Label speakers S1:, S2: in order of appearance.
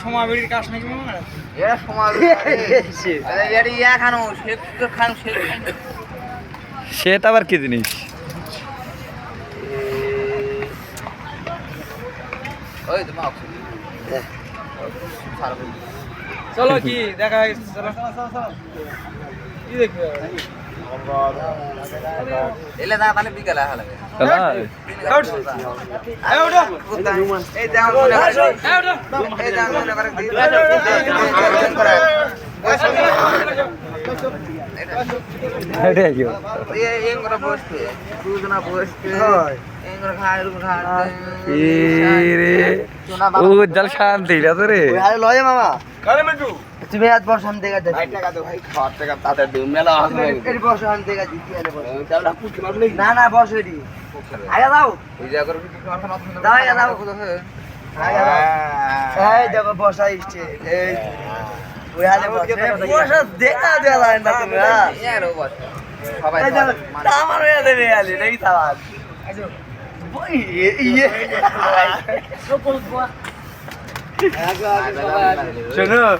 S1: সমাবেড়ির কাজ নাকি মনে হয়
S2: সেটা আবার কি জিনিস?
S1: চলো কি দেখা হয়েছে, চলো কি দেখবে
S3: এলে না তাহলে বিকেলে লাগে
S2: উজ্জ্বল শান্তি রে
S3: লয়ে মামা
S4: তুমি আজ বর্ষ আমি দেখা যাচ্ছি বর্ষ আমি দেখা দিচ্ছি না না বর্ষ এটি আগে দাও দাও আগে দাও এই দেখো বর্ষা এসছে এই ওই হালে বর্ষা দেখা দেওয়া যায় না তুমি
S3: সবাই
S4: আমার হয়ে দেবে আলি নাকি তাওয়াজ ইয়ে
S2: শোনো